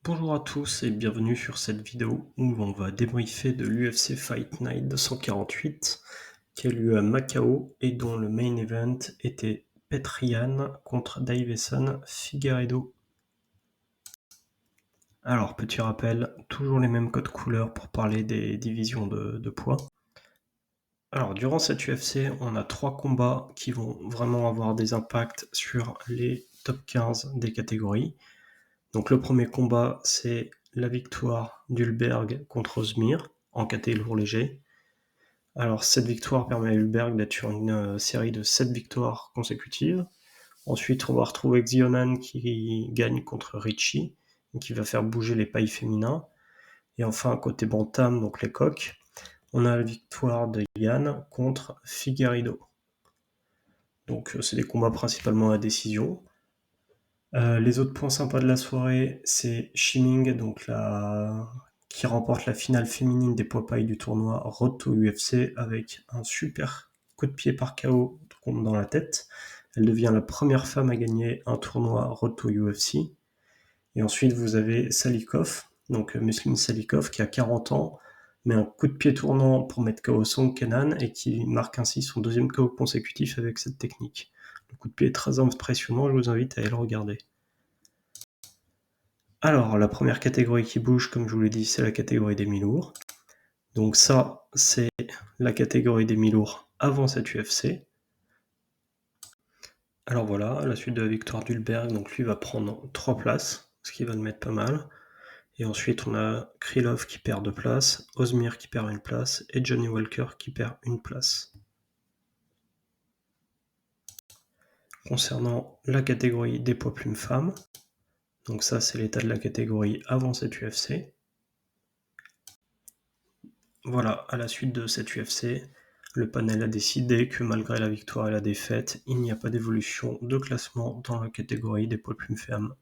Bonjour à tous et bienvenue sur cette vidéo où on va débriefer de l'UFC Fight Night 248 qui a lieu à Macao et dont le main event était Petr Yan contre Deiveson Figueiredo. Alors, petit rappel, toujours les mêmes codes couleurs pour parler des divisions de poids. Alors, durant cette UFC, on a 3 combats qui vont vraiment avoir des impacts sur les top 15 des catégories. Donc le premier combat, c'est la victoire d'Hulberg contre Ozmir en KT lourd léger. Alors cette victoire permet à Hülberg d'être sur une série de 7 victoires consécutives. Ensuite, on va retrouver Xionan qui gagne contre Ricci, qui va faire bouger les pailles féminins. Et enfin, côté Bantam, donc les coqs, on a la victoire de Yan contre Figueiredo. Donc c'est des combats principalement à décision. Les autres points sympas de la soirée, c'est Shiming, donc qui remporte la finale féminine des poids pailles du tournoi Road to UFC avec un super coup de pied par KO dans la tête. Elle devient la première femme à gagner un tournoi Road to UFC. Et ensuite, vous avez Salikov, donc Muslim Salikov, qui a 40 ans, met un coup de pied tournant pour mettre KO Song Kenan et qui marque ainsi son deuxième KO consécutif avec cette technique. Le coup de pied est très impressionnant, je vous invite à aller le regarder. Alors, la première catégorie qui bouge, comme je vous l'ai dit, c'est la catégorie des mi-lourds. Donc ça, c'est la catégorie des mi-lourds avant cette UFC. Alors voilà, à la suite de la victoire d'Hulberg, donc lui va prendre 3 places, ce qui va le mettre pas mal. Et ensuite, on a Krylov qui perd 2 places, Ozmir qui perd 1 place, et Johnny Walker qui perd 1 place. Concernant la catégorie des poids plumes femmes, donc ça c'est l'état de la catégorie avant cette UFC. Voilà, à la suite de cette UFC, le panel a décidé que malgré la victoire et la défaite, il n'y a pas d'évolution de classement dans la catégorie des poids plumes femmes.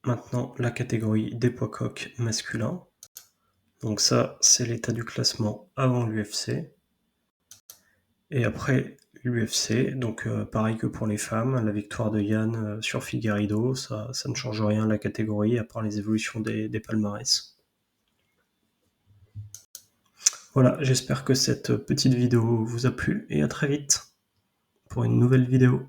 Maintenant, la catégorie des poids coqs masculins. Donc ça, c'est l'état du classement avant l'UFC. Et après l'UFC, donc pareil que pour les femmes, la victoire de Yan sur Figueiredo, ça ne change rien à la catégorie, à part les évolutions des palmarès. Voilà, j'espère que cette petite vidéo vous a plu, et à très vite pour une nouvelle vidéo.